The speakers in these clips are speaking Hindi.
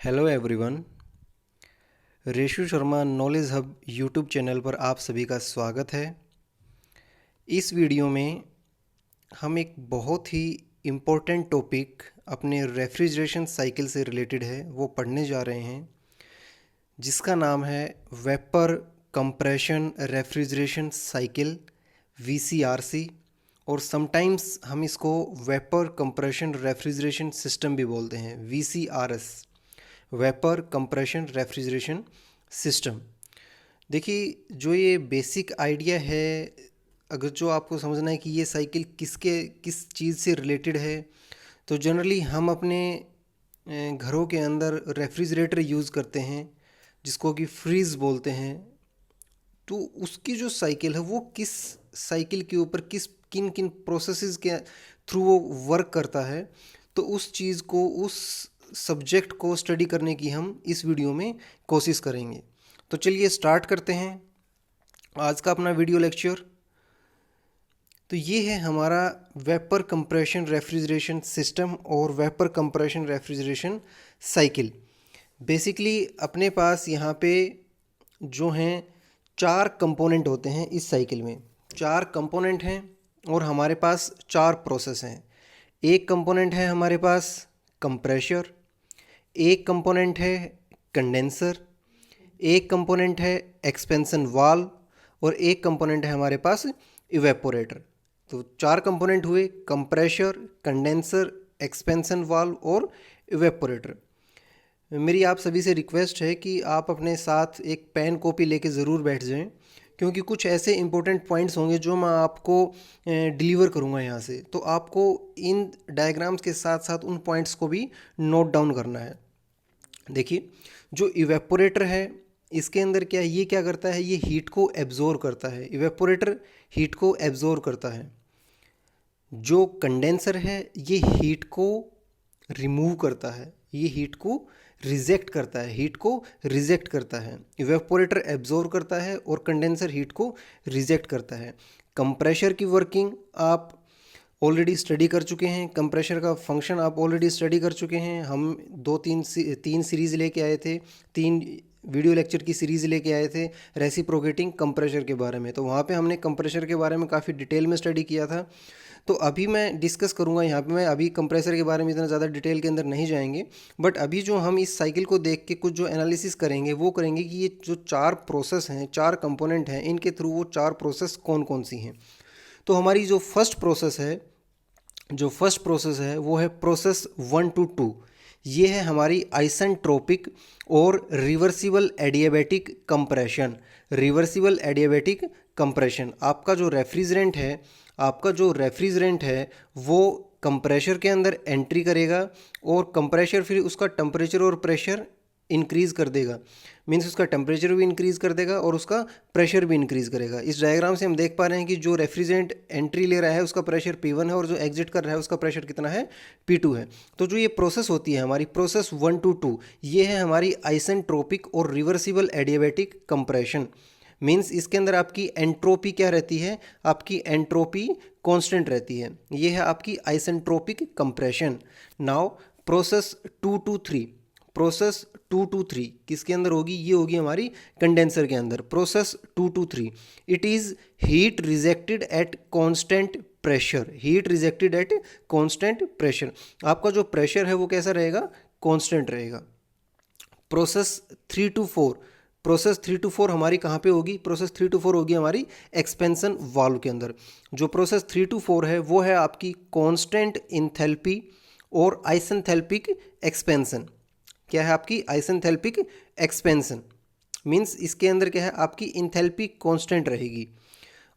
Hello everyone. Reshu Sharma knowledge hub YouTube channel पर आप सभी का स्वागत है। इस वीडियो में हम एक बहुत ही इम्पोर्टेंट टॉपिक अपने रेफ्रिजरेशन साइकिल से रिलेटेड है वो पढ़ने जा रहे हैं, जिसका नाम है vapour compression refrigeration cycle VCRC, और समटाइम्स हम इसको वेपर कंप्रेशन रेफ्रिजरेशन सिस्टम भी बोलते हैं, VCRS, vapour compression refrigeration system. देखिए, जो ये बेसिक आइडिया है, अगर जो आपको समझना है कि ये साइकिल किस चीज़ से रिलेटेड है, तो जनरली हम अपने घरों के अंदर रेफ्रिजरेटर यूज़ करते हैं, जिसको कि फ्रीज़ बोलते हैं। तो उसकी जो साइकिल है वो किस साइकिल के ऊपर किन किन प्रोसेसेस के थ्रू वो वर्क करता है, तो उस चीज़ को, उस सब्जेक्ट को स्टडी करने की हम इस वीडियो में कोशिश करेंगे। तो चलिए स्टार्ट करते हैं आज का अपना वीडियो लेक्चर। तो ये है हमारा वेपर कंप्रेशन रेफ्रिजरेशन सिस्टम और vapour compression refrigeration cycle. Basically अपने पास यहाँ पे जो हैं 4 कंपोनेंट होते हैं इस साइकिल में। 4 कंपोनेंट हैं और हमारे पास 4 प्रोसेस हैं। एक कंपोनेंट है हमारे पास कंप्रेशर, एक कंपोनेंट है कंडेंसर, एक कंपोनेंट है एक्सपेंशन वाल्व और एक कंपोनेंट है हमारे पास इवेपोरेटर। तो 4 कंपोनेंट हुए: कंप्रेशर, कंडेंसर, एक्सपेंशन वाल्व और इवेपोरेटर। मेरी आप सभी से रिक्वेस्ट है कि आप अपने साथ एक पेन कॉपी लेके ज़रूर बैठ जाएं, क्योंकि कुछ ऐसे इंपॉर्टेंट पॉइंट्स होंगे जो मैं आपको डिलीवर करूंगा यहाँ से। तो आपको इन डायग्राम्स के साथ साथ उन पॉइंट्स को भी नोट डाउन करना है। देखिए, जो इवेपोरेटर है इसके अंदर क्या है, ये क्या करता है, ये हीट को एब्जॉर्ब करता है। इवेपोरेटर हीट को एब्जॉर्ब करता है। जो कंडेंसर है ये हीट को रिमूव करता है, ये हीट को रिजेक्ट करता है, हीट को रिजेक्ट करता है। इवेपोरेटर एब्जॉर्ब करता है और कंडेंसर हीट को रिजेक्ट करता है। कंप्रेशर की वर्किंग आप ऑलरेडी स्टडी कर चुके हैं, कंप्रेशर का फंक्शन आप ऑलरेडी स्टडी कर चुके हैं। हम 3 सीरीज़ लेके आए थे, 3 वीडियो लेक्चर की सीरीज़ लेके आए थे रेसिप्रोकेटिंग कंप्रेशर के बारे में। तो वहाँ पे हमने कंप्रेशर के बारे में काफ़ी डिटेल में स्टडी किया था। तो अभी मैं डिस्कस करूँगा यहाँ पे, मैं अभी कंप्रेसर के बारे में इतना ज़्यादा डिटेल के अंदर नहीं जाएंगे, बट अभी जो हम इस साइकिल को देख के कुछ जो एनालिसिस करेंगे वो करेंगे कि ये जो 4 प्रोसेस हैं, 4 कंपोनेंट हैं, इनके थ्रू वो 4 प्रोसेस कौन कौन सी हैं। तो हमारी जो फर्स्ट प्रोसेस है वो है प्रोसेस 1 to 2। ये है हमारी आइसेंट्रोपिक और reversible adiabatic compression. Reversible adiabatic compression, आपका जो रेफ्रिजरेंट है वो कंप्रेशर के अंदर एंट्री करेगा और कंप्रेशर फिर उसका टेम्परेचर और प्रेशर इंक्रीज़ कर देगा। मीन्स उसका टेम्परेचर भी इंक्रीज़ कर देगा और उसका प्रेशर भी इंक्रीज़ करेगा। इस डायग्राम से हम देख पा रहे हैं कि जो रेफ्रिजरेंट एंट्री ले रहा है उसका प्रेशर P1 है और जो एग्जिट कर रहा है उसका प्रेशर कितना है, P2 है। तो जो ये प्रोसेस होती है हमारी प्रोसेस 1 to 2, ये है हमारी आइसेंट्रोपिक और रिवर्सिबल एडियाबैटिक कंप्रेशन। मीन्स इसके अंदर आपकी एंट्रोपी क्या रहती है, आपकी एंट्रोपी कांस्टेंट रहती है। ये है आपकी isentropic compression. Now process 2 to 3 किसके अंदर होगी, ये होगी हमारी कंडेंसर के अंदर। Process 2 to 3, it is heat rejected at constant pressure. Heat rejected at constant pressure, आपका जो प्रेशर है वो कैसा रहेगा, कांस्टेंट रहेगा। प्रोसेस 3 to 4 हमारी कहाँ पे होगी, प्रोसेस 3 to 4 होगी हमारी एक्सपेंशन वाल्व के अंदर। जो प्रोसेस 3 to 4 है वो है आपकी कांस्टेंट इंथैल्पी और आइसेंथैल्पिक एक्सपेंशन। क्या है आपकी आइसेंथैल्पिक एक्सपेंशन, मीन्स इसके अंदर क्या है, आपकी इंथैल्पी कांस्टेंट रहेगी।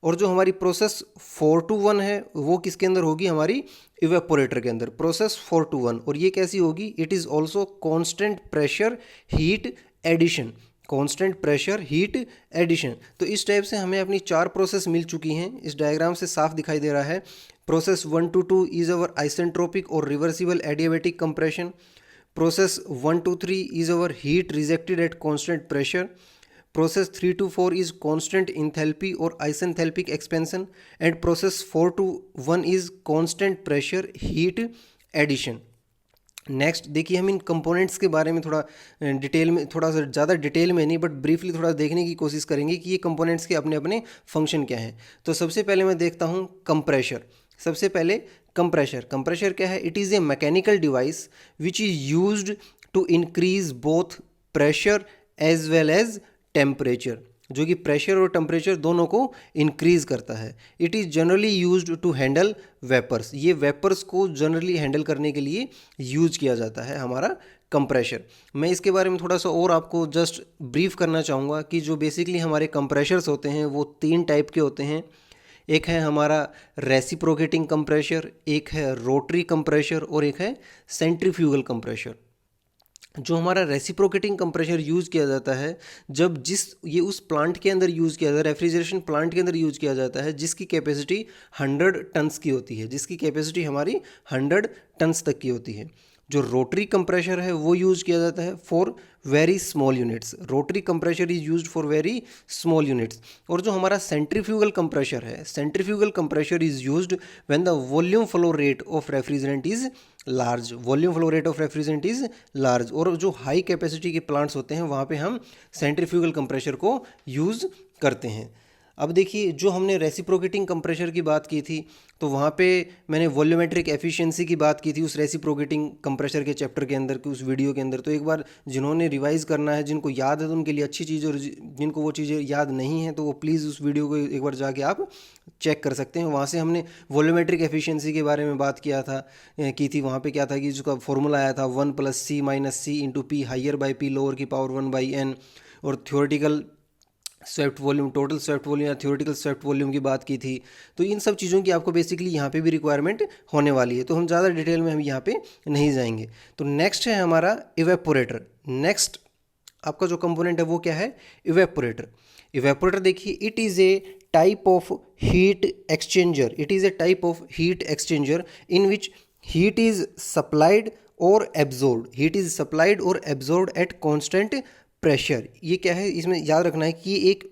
और जो हमारी प्रोसेस 4 to 1 है वो किसके अंदर होगी, हमारी इवेपोरेटर के अंदर। प्रोसेस 4 to 1, और ये कैसी होगी, it is also constant pressure heat addition. Constant pressure heat addition. तो इस टाइप से हमें अपनी 4 प्रोसेस मिल चुकी हैं, इस डायग्राम से साफ दिखाई दे रहा है। Process 1 to 2 is our isentropic और reversible adiabatic compression. Process 1 to 3 is our heat rejected at constant pressure. Process 3 to 4 is constant enthalpy or isenthalpic expansion, and process 4 to 1 is constant pressure heat addition. Next देखिए, हम इन कंपोनेंट्स के बारे में थोड़ा डिटेल में, थोड़ा सा ज़्यादा डिटेल में नहीं बट ब्रीफली थोड़ा देखने की कोशिश करेंगे कि ये कंपोनेंट्स के अपने अपने फंक्शन क्या हैं। तो सबसे पहले मैं देखता हूँ कंप्रेशर। सबसे पहले कंप्रेशर। कंप्रेशर क्या है? It is a mechanical device which is used to increase both pressure as well as temperature, जो कि प्रेशर और टेम्परेचर दोनों को इंक्रीज करता है। It is generally used to handle vapours. ये वेपर्स को जनरली हैंडल करने के लिए यूज किया जाता है हमारा कंप्रेशर। मैं इसके बारे में थोड़ा सा और आपको जस्ट ब्रीफ करना चाहूँगा कि जो बेसिकली हमारे कंप्रेशर्स होते हैं वो 3 टाइप के होते हैं। एक है हमारा रेसिप्रोकेटिंग कंप्रेशर, एक है रोटरी कंप्रेशर और एक है सेंट्रीफ्यूगल कंप्रेशर। जो हमारा रेसिप्रोकेटिंग कंप्रेशर यूज़ किया जाता है जब ये उस प्लांट के अंदर यूज़ किया जाता है, रेफ्रिजरेशन प्लांट के अंदर यूज़ किया जाता है जिसकी कैपेसिटी 100 टन्स की होती है, जिसकी कैपेसिटी हमारी 100 टन्स तक की होती है। जो रोटरी कंप्रेशर है वो यूज़ किया जाता है for very small units. Rotary compressor is used for very small units. और जो हमारा सेंट्रीफ्यूगल कंप्रेशर है, centrifugal compressor is used when the volume flow rate of refrigerant is large. Volume flow rate of refrigerant is large. और जो हाई कैपेसिटी के प्लांट्स होते हैं वहाँ पे हम सेंट्रीफ्यूगल कंप्रेशर को यूज़ करते हैं। अब देखिए, जो हमने रेसिप्रोकेटिंग कंप्रेशर की बात की थी तो वहाँ पे मैंने वॉल्यूमेट्रिक एफिशिएंसी की बात की थी उस रेसिप्रोकेटिंग कंप्रेशर के चैप्टर के अंदर की, उस वीडियो के अंदर। तो एक बार जिन्होंने रिवाइज़ करना है, जिनको याद है तो उनके लिए अच्छी चीज़, और जिनको वो चीज़ें याद नहीं है तो वो प्लीज़ उस वीडियो को एक बार जाके आप चेक कर सकते हैं। वहाँ से हमने वॉल्यूमेट्रिक एफिशिएंसी के बारे में बात की थी। वहाँ पे क्या था कि जिसका फॉर्मूला आया था 1 + C - C × P higher by P lower की पावर 1/n। और theoretical swept volume, total swept volume या थ्योरेटिकल स्वेप्ट वॉल्यूम की बात की थी। तो इन सब चीज़ों की आपको बेसिकली यहाँ पे भी रिक्वायरमेंट होने वाली है, तो हम ज़्यादा डिटेल में हम यहाँ पे नहीं जाएंगे। तो नेक्स्ट है हमारा इवेपोरेटर। नेक्स्ट आपका जो कंपोनेंट है वो क्या है? इवेपोरेटर। इवेपोरेटर देखिए, it is a type of heat exchanger. It is a type of heat exchanger in which heat is supplied और एब्जॉर्ब्ड। हीट इज़ सप्लाइड और एब्जॉर्ब्ड एट कॉन्स्टेंट प्रेशर। ये क्या है, इसमें याद रखना है कि ये एक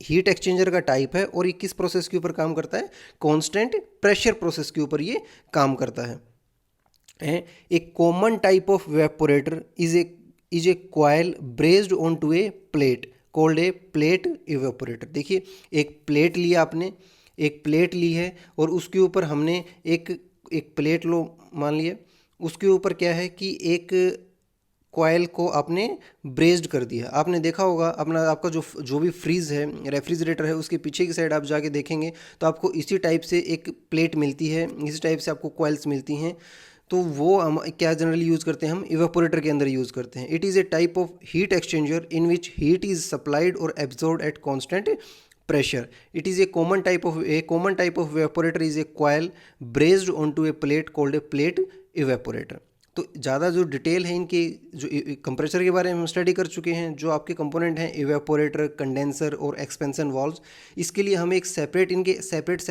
हीट एक्सचेंजर का टाइप है और ये किस प्रोसेस के ऊपर काम करता है? कांस्टेंट प्रेशर प्रोसेस के ऊपर ये काम करता है। एक common type of evaporator is a coil brazed on to a plate called a plate evaporator. देखिए, एक प्लेट लिया आपने, एक प्लेट ली है और उसके ऊपर हमने एक प्लेट लो मान लिया, उसके ऊपर क्या है कि एक कॉयल को आपने ब्रेस्ड कर दिया। आपने देखा होगा अपना, आपका जो भी फ्रीज है, रेफ्रिजरेटर है, उसके पीछे की साइड आप जाके देखेंगे तो आपको इसी टाइप से एक प्लेट मिलती है, इसी टाइप से आपको कॉइल्स मिलती हैं। तो वो हम क्या जनरली यूज़ करते हैं? हम इवेपोरेटर के अंदर यूज़ करते हैं। It is a type of heat exchanger in which heat is supplied और absorbed at constant pressure. It is a common type of evaporator is a coil braced onto a plate called a plate evaporator. तो ज़्यादा जो डिटेल है इनके, जो कंप्रेसर के बारे में हम स्टडी कर चुके हैं, जो आपके कंपोनेंट हैं इवेपोरेटर, कंडेंसर और एक्सपेंशन वाल्व्स, इसके लिए हम एक इनके सेपरेट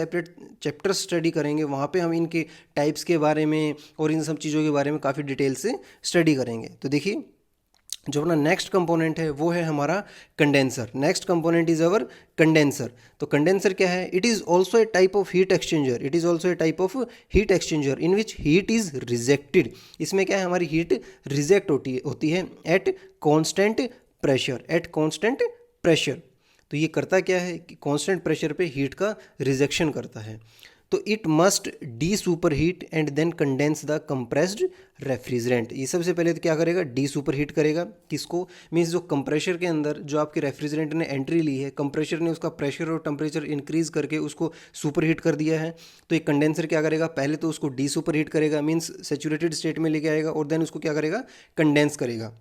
चैप्टर्स स्टडी करेंगे। वहाँ पे हम इनके टाइप्स के बारे में और इन सब चीज़ों के बारे में काफ़ी डिटेल से स्टडी करेंगे। तो देखिए, जो अपना नेक्स्ट कंपोनेंट है वो है हमारा condenser. Next component is our condenser. तो कंडेंसर क्या है? It is also a type of heat exchanger. It is also a type of heat exchanger in which heat is rejected. इसमें क्या है, हमारी हीट रिजेक्ट होती है at constant pressure. At constant pressure. तो ये करता क्या है कि कॉन्स्टेंट प्रेशर पे हीट का रिजेक्शन करता है। तो it must D super heat and then condense the compressed refrigerant. ये सबसे पहले तो क्या करेगा? डी सुपर हीट करेगा। किसको? मीन्स जो कंप्रेशर के अंदर जो आपके रेफ्रिजरेंट ने एंट्री ली है, कंप्रेशर ने उसका प्रेशर और टेम्परेचर इंक्रीज करके उसको सुपर हीट कर दिया है। तो एक कंडेंसर क्या करेगा? पहले तो उसको डी सुपर हीट करेगा, मीन्स सेचुरेटेड स्टेट में लेके आएगा, और देन उसको क्या करेगा? कंडेंस करेगा।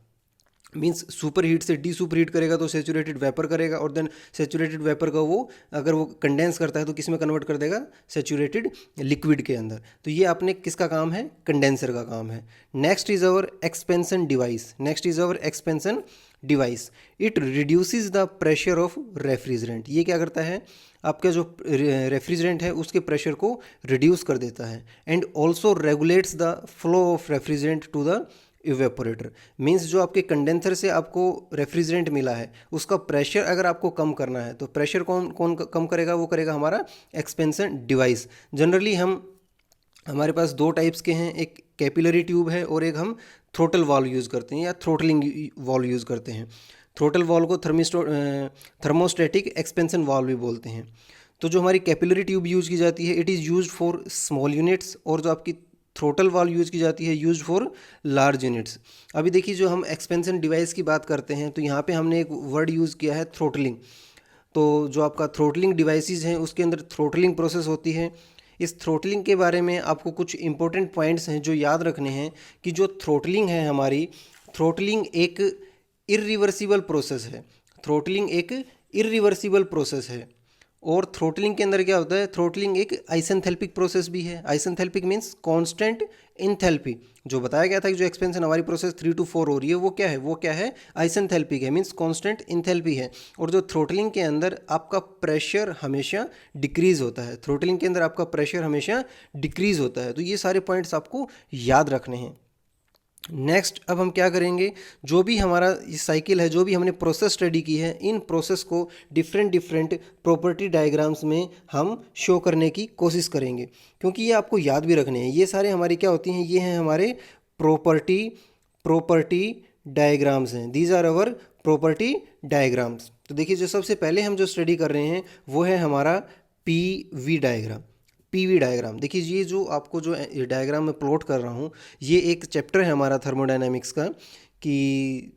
मीन्स सुपर हीट से डी सुपर हीट करेगा तो सेचुरेटेड वेपर करेगा, और देन सेचुरेटेड वेपर का वो अगर वो कंडेंस करता है तो किस में कन्वर्ट कर देगा? सेचुरेटेड लिक्विड के अंदर। तो ये आपने किसका काम है? कंडेंसर का काम है। Next is our expansion device. Next is our expansion device. It reduces the pressure of refrigerant. ये क्या करता है? आपका जो रेफ्रिजरेंट है उसके प्रेशर को रिड्यूस कर देता है। And also regulates the flow of refrigerant to the evaporator. Means जो आपके कंडेंसर से आपको रेफ्रिजरेंट मिला है उसका प्रेशर अगर आपको कम करना है तो प्रेशर कौन कम करेगा? वो करेगा हमारा एक्सपेंशन डिवाइस। जनरली हमारे पास दो टाइप्स के हैं, एक कैपिलरी ट्यूब है और एक हम थ्रोटल वाल्व यूज़ करते हैं या थ्रोटलिंग वाल्व यूज़ करते हैं। थ्रोटल वाल्व को थर्मोस्टेटिक एक्सपेंशन वाल्व भी बोलते हैं। तो जो हमारी कैपिलरी ट्यूब यूज़ की जाती है it is used for small units, और जो आपकी थ्रोटल वाल्व यूज़ की जाती है यूज फॉर लार्ज यूनिट्स। अभी देखिए जो हम एक्सपेंशन डिवाइस की बात करते हैं तो यहाँ पे हमने एक वर्ड यूज़ किया है थ्रोटलिंग। तो जो आपका थ्रोटलिंग डिवाइसेस हैं उसके अंदर थ्रोटलिंग प्रोसेस होती है। इस थ्रोटलिंग के बारे में आपको कुछ इंपॉर्टेंट पॉइंट्स हैं जो याद रखने हैं कि जो थ्रोटलिंग है हमारी, थ्रोटलिंग एक इरिवर्सिबल प्रोसेस है। थ्रोटलिंग एक इरिवर्सिबल प्रोसेस है। और थ्रोटलिंग के अंदर क्या होता है, थ्रोटलिंग एक आइसेंथेल्पिक प्रोसेस भी है। आइसेंथेल्पिक मीन्स कांस्टेंट इंथैल्पी। जो बताया गया था कि जो एक्सपेंशन हमारी प्रोसेस 3 to 4 हो रही है वो क्या है, आइसेंथेल्पिक है, मीन्स कांस्टेंट इंथैल्पी है। और जो थ्रोटलिंग के अंदर आपका प्रेशर हमेशा डिक्रीज होता है, थ्रोटलिंग के अंदर आपका प्रेशर हमेशा डिक्रीज होता है। तो ये सारे पॉइंट्स आपको याद रखने हैं। नेक्स्ट अब हम क्या करेंगे, जो भी हमारा ये साइकिल है, जो भी हमने प्रोसेस स्टडी की है, इन प्रोसेस को डिफरेंट प्रॉपर्टी डायग्राम्स में हम शो करने की कोशिश करेंगे, क्योंकि ये आपको याद भी रखने हैं। ये सारे हमारी क्या होती हैं, ये हैं हमारे प्रॉपर्टी डायग्राम्स हैं। These are our property diagrams. तो देखिए जो सबसे पहले हम जो स्टडी कर रहे हैं वो है हमारा पीवी डायग्राम। पीवी डायग्राम देखिए, ये जो आपको जो डायग्राम मैं प्लॉट कर रहा हूँ ये एक चैप्टर है हमारा थर्मोडायनामिक्स का कि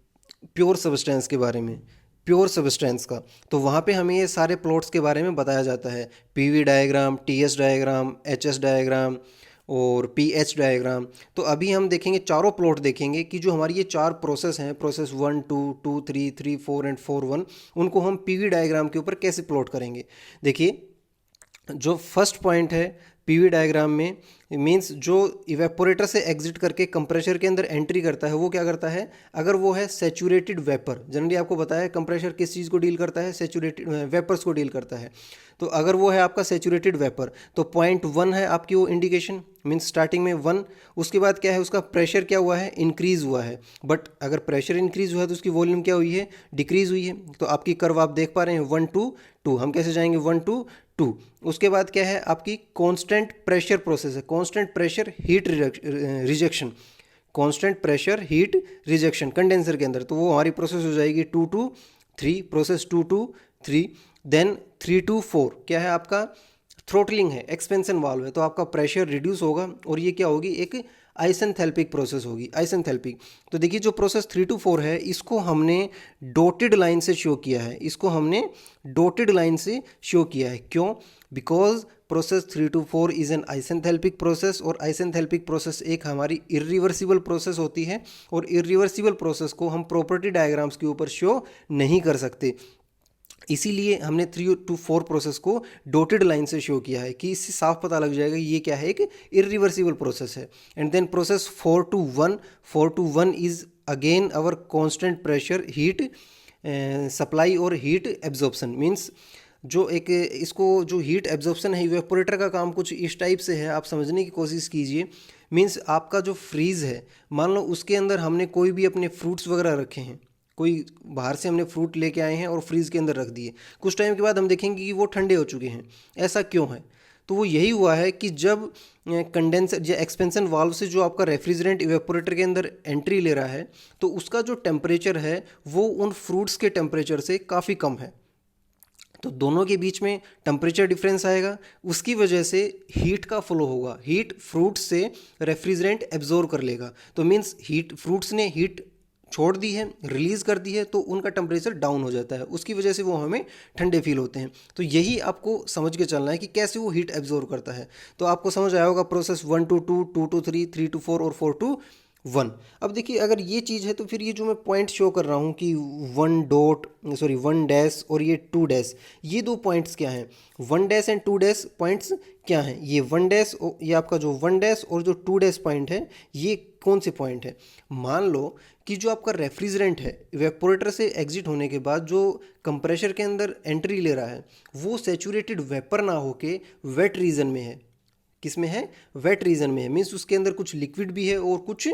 प्योर सब्सटेंस के बारे में, प्योर सब्सटेंस का। तो वहाँ पे हमें ये सारे प्लॉट्स के बारे में बताया जाता है, PV diagram, TS diagram, HS diagram और पीएच डायग्राम। तो अभी हम देखेंगे चारों प्लॉट देखेंगे कि जो हमारी ये 4 प्रोसेस हैं, प्रोसेस 1 2 2 3 3 4 एंड 4 1, उनको हम पीवी डायग्राम के ऊपर कैसे प्लॉट करेंगे। देखिए जो फर्स्ट पॉइंट है पीवी डायग्राम में, मींस जो इवेपोरेटर से एग्जिट करके कंप्रेशर के अंदर एंट्री करता है वो क्या करता है, अगर वो है सैचुरेटेड वेपर, जनरली आपको बताया है कंप्रेशर किस चीज़ को डील करता है, सैचुरेटेड वेपर्स को डील करता है। तो अगर वो है आपका सैचुरेटेड वेपर तो पॉइंट 1 है आपकी वो इंडिकेशन, मीन्स स्टार्टिंग में 1। उसके बाद क्या है, उसका प्रेशर क्या हुआ है, इंक्रीज़ हुआ है। बट अगर प्रेशर इंक्रीज़ हुआ है तो उसकी वॉल्यूम क्या हुई है, डिक्रीज़ हुई है। तो आपकी कर्व आप देख पा रहे हैं 1 2 2, हम कैसे जाएंगे 1 2 2। उसके बाद क्या है आपकी कांस्टेंट प्रेशर प्रोसेस है, constant pressure heat rejection, constant pressure heat rejection condenser के अंदर। तो वो हमारी प्रोसेस हो जाएगी 2 2 3, प्रोसेस 2 2 3। देन 3 2 4 क्या है आपका, थ्रोटलिंग है, एक्सपेंशन वाल्व है, तो आपका प्रेशर रिड्यूस होगा और ये क्या होगी, एक आइसेंथेल्पिक प्रोसेस होगी, आइसेंथेल्पिक। तो देखिए जो प्रोसेस 3 to 4 है इसको हमने डॉटेड लाइन से शो किया है, इसको हमने डॉटेड लाइन से शो किया है। क्यों, because process 3 to 4 is an isenthalpic process, और आइसेंथेल्पिक प्रोसेस एक हमारी इरिवर्सिबल प्रोसेस होती है, और इरिवर्सिबल प्रोसेस को हम प्रॉपर्टी डायग्राम्स के ऊपर शो नहीं कर सकते। इसीलिए हमने 3 to 4 प्रोसेस को डॉटेड लाइन से शो किया है कि इससे साफ पता लग जाएगा ये क्या है, एक इरिवर्सिबल प्रोसेस है। And then process 4 to 1 is again our constant pressure heat supply और हीट एब्जॉर्प्शन। मींस जो एक इसको जो हीट एब्जॉर्प्शन है इवेपोरेटर का काम कुछ इस टाइप से है, आप समझने की कोशिश कीजिए। मींस आपका जो फ्रीज़ है, मान लो उसके अंदर हमने कोई भी अपने फ्रूट्स वगैरह रखे हैं, कोई बाहर से हमने फ्रूट लेके आए हैं और फ्रीज़ के अंदर रख दिए, कुछ टाइम के बाद हम देखेंगे कि वो ठंडे हो चुके हैं। ऐसा क्यों है, तो वो यही हुआ है कि जब कंडेंसर या एक्सपेंशन वाल्व से जो आपका रेफ्रिजरेंट इवेपोरेटर के अंदर एंट्री ले रहा है तो उसका जो टेम्परेचर है वो उन फ्रूट्स के टेम्परेचर से काफ़ी कम है। तो दोनों के बीच में टेम्परेचर डिफरेंस आएगा, उसकी वजह से हीट का फ्लो होगा, हीट फ्रूट्स से रेफ्रिजरेंट एब्जॉर्ब कर लेगा। तो मीन्स हीट, फ्रूट्स ने हीट छोड़ दी है, रिलीज़ कर दी है, तो उनका टेम्परेचर डाउन हो जाता है, उसकी वजह से वो हमें ठंडे फील होते हैं। तो यही आपको समझ के चलना है कि कैसे वो हीट एब्जॉर्ब करता है। तो आपको समझ आया होगा प्रोसेस 1 to 2, 2 to 3, 3 to 4 और 4 to 1। अब देखिए अगर ये चीज़ है तो फिर ये जो मैं पॉइंट शो कर रहा हूँ कि 1 डैश और ये 2 डैश, ये 2 पॉइंट्स क्या हैं, 1 डैश एंड 2 डैश पॉइंट्स क्या हैं। ये 1 डैश, ये आपका जो 1 डैश और जो 2 डैश पॉइंट है ये कौन से पॉइंट है। मान लो कि जो आपका रेफ्रिजरेंट है इवेपोरेटर से एग्जिट होने के बाद जो कंप्रेशर के अंदर एंट्री ले रहा है वो सैचुरेटेड वेपर ना होके वेट रीजन में है। किस में है, वेट रीजन में है, मीन्स उसके अंदर कुछ लिक्विड भी है और कुछ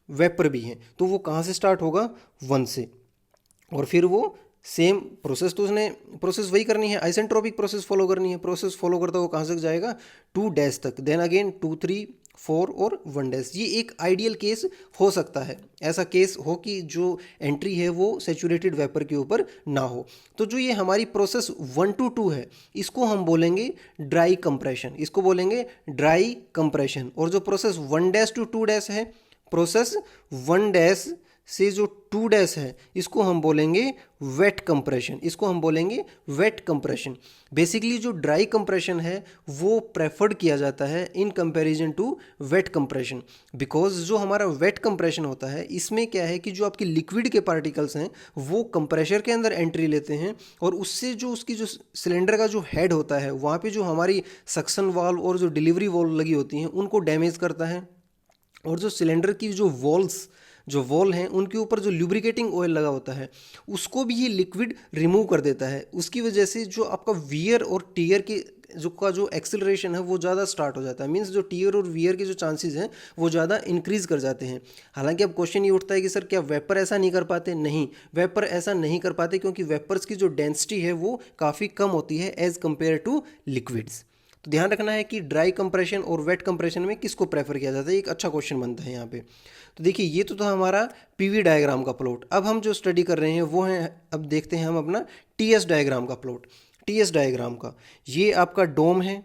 वेपर भी है। तो वो कहाँ से स्टार्ट होगा, 1 से, और फिर वो सेम प्रोसेस तो उसने प्रोसेस वही करनी है, आइसेंट्रोपिक प्रोसेस फॉलो करनी है। प्रोसेस फॉलो करता वो कहाँ तक जाएगा, 2 डैश तक, देन अगेन 2 3 4 और 1 डैश। ये एक आइडियल केस हो सकता है, ऐसा केस हो कि जो एंट्री है वो सेचुरेटेड वेपर के ऊपर ना हो। तो जो ये हमारी प्रोसेस 1 to 2 है, इसको हम बोलेंगे ड्राई कंप्रेशन, इसको बोलेंगे ड्राई कंप्रेशन। और जो प्रोसेस 1 डैश टू 2 डैश है, प्रोसेस 1 डैश से जो 2 डैश है, इसको हम बोलेंगे वेट कंप्रेशन, इसको हम बोलेंगे वेट कंप्रेशन। बेसिकली जो ड्राई कंप्रेशन है वो प्रेफर्ड किया जाता है in comparison to wet compression, because जो हमारा वेट कंप्रेशन होता है इसमें क्या है कि जो आपकी लिक्विड के पार्टिकल्स हैं वो कंप्रेशर के अंदर एंट्री लेते हैं, और उससे जो उसकी जो सिलेंडर का जो हेड होता है वहाँ पे जो हमारी सक्शन वाल्व और जो डिलीवरी वाल्व लगी होती हैं उनको डैमेज करता है। और जो सिलेंडर की जो वॉल्स जो वॉल हैं उनके ऊपर जो लुब्रिकेटिंग ऑयल लगा होता है उसको भी ये लिक्विड रिमूव कर देता है। उसकी वजह से जो आपका वियर और टीयर के जो एक्सेलरेशन है वो ज़्यादा स्टार्ट हो जाता है, मीन्स जो टीयर और वियर के जो चांसेस हैं वो ज़्यादा इंक्रीज़ कर जाते हैं। हालांकि अब क्वेश्चन ये उठता है कि सर क्या वेपर ऐसा नहीं कर पाते? नहीं, वेपर ऐसा नहीं कर पाते क्योंकि वेपर्स की जो डेंसिटी है वो काफ़ी कम होती है एज़ कम्पेयर टू लिक्विड्स। तो ध्यान रखना है कि ड्राई कंप्रेशन और वेट कंप्रेशन में किसको प्रेफर किया जाता है, एक अच्छा क्वेश्चन बनता है यहाँ पे। तो देखिए ये तो था हमारा पीवी डायग्राम का प्लॉट। अब हम जो स्टडी कर रहे हैं वो है, अब देखते हैं हम अपना टीएस डायग्राम का प्लॉट। टीएस डायग्राम का ये आपका डोम है,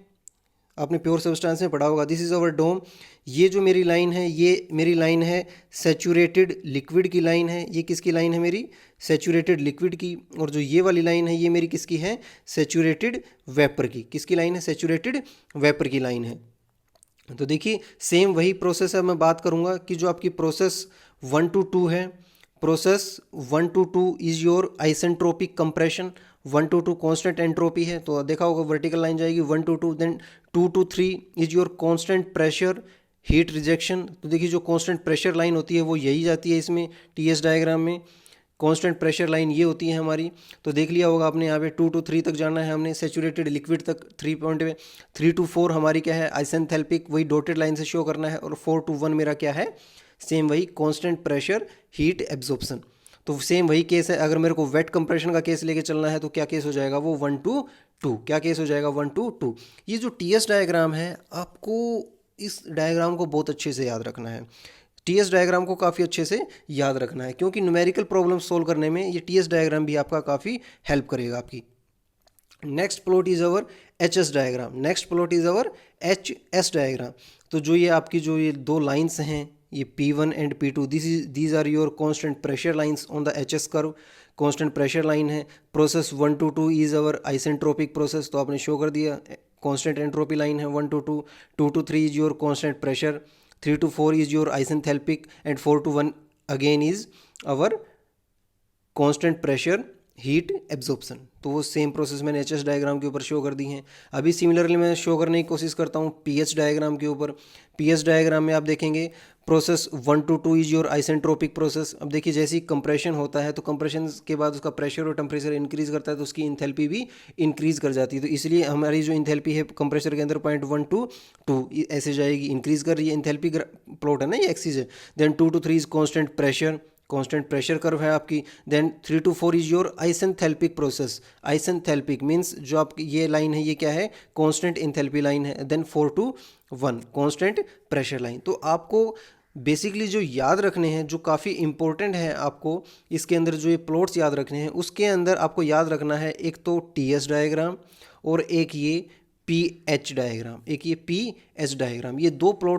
आपने प्योर सब्सटेंस में पढ़ा होगा, दिस इज़ अवर डोम। ये जो मेरी लाइन है ये मेरी लाइन है सैचुरेटेड लिक्विड की लाइन है। ये किसकी लाइन है? मेरी सैचुरेटेड लिक्विड की। और जो ये वाली लाइन है ये मेरी किसकी है? सैचुरेटेड वेपर की। किसकी लाइन है? सैचुरेटेड वेपर की लाइन है। तो देखिए सेम वही प्रोसेस है, मैं बात करूंगा कि जो आपकी प्रोसेस 1 to 2 है, process 1 to 2 is your isentropic compression. 1 to 2 constant entropy है, तो देखा होगा वर्टिकल लाइन जाएगी 1 to 2, then 2 to 3 is your constant pressure heat rejection. तो देखिए जो कांस्टेंट प्रेशर लाइन होती है वो यही जाती है इसमें टीएस डायग्राम में। कांस्टेंट प्रेशर लाइन ये होती है हमारी। तो देख लिया होगा आपने, यहाँ पे 2 to 3 तक जाना है हमने, सैचुरेटेड लिक्विड तक 3 पॉइंट में। 3 to 4 हमारी क्या है? आइसेंथेल्पिक, वही डॉटेड लाइन से शो करना है। और 4 to 1 मेरा क्या है? सेम वही कांस्टेंट प्रेशर हीट एब्जॉर्प्शन। तो सेम वही केस है। अगर मेरे को वेट कंप्रेशन का केस लेके चलना है तो क्या केस हो जाएगा? वो 1 to 2। क्या केस हो जाएगा? 1 to 2। ये जो टीएस डायग्राम है आपको इस डायग्राम को बहुत अच्छे से याद रखना है। टीएस डायग्राम को काफ़ी अच्छे से याद रखना है क्योंकि न्यूमेरिकल प्रॉब्लम सोल्व करने में ये टीएस डायग्राम भी आपका काफ़ी हेल्प करेगा आपकी। Next plot is our HS diagram. Next plot is our HS diagram. तो जो ये आपकी जो ये दो लाइंस हैं, ये P1 and P2, these are your constant pressure lines on the HS curve. Constant pressure line है। Process 1 to 2 is our isentropic process, तो आपने शो कर दिया। कांस्टेंट एंट्रोपी लाइन है 1 to 2। 2 to 3 is your constant pressure. 3 to 4 is your isenthalpic and 4 to 1 again is our constant pressure heat absorption. तो वो सेम प्रोसेस मैंने एचएस डायग्राम के ऊपर शो कर दी हैं। अभी सिमिलरली मैं शो करने की कोशिश करता हूँ पीएच डायग्राम के ऊपर। पीएच डायग्राम में आप देखेंगे process 1 to 2 is your isentropic process. अब देखिए जैसे ही कंप्रेशन होता है तो कंप्रेशन के बाद उसका प्रेशर और टेम्परेचर इंक्रीज़ करता है तो उसकी इंथैल्पी भी इंक्रीज़ कर जाती है। तो इसलिए हमारी जो इंथैल्पी है कंप्रेसर के अंदर 0.1 to 2 ऐसे जाएगी, इंक्रीज़ कर रही है। इंथैल्पी प्लॉट है ना, ये एक्सिस है। Then 2 to 3 is constant pressure, constant pressure curve है आपकी। Then 3 to 4 is your isenthalpic process. Isenthalpic means जो आपकी ये लाइन है ये क्या है? कांस्टेंट इंथैल्पी लाइन है। Then 4 to 1 constant pressure line. तो आपको बेसिकली जो याद रखने हैं, जो काफ़ी इंपॉर्टेंट है आपको इसके अंदर जो ये प्लॉट्स याद रखने हैं, उसके अंदर आपको याद रखना है एक तो टीएस डायग्राम और एक ये पी एच डायग्राम, एक ये पी एच डायग्राम। ये दो प्लॉट्स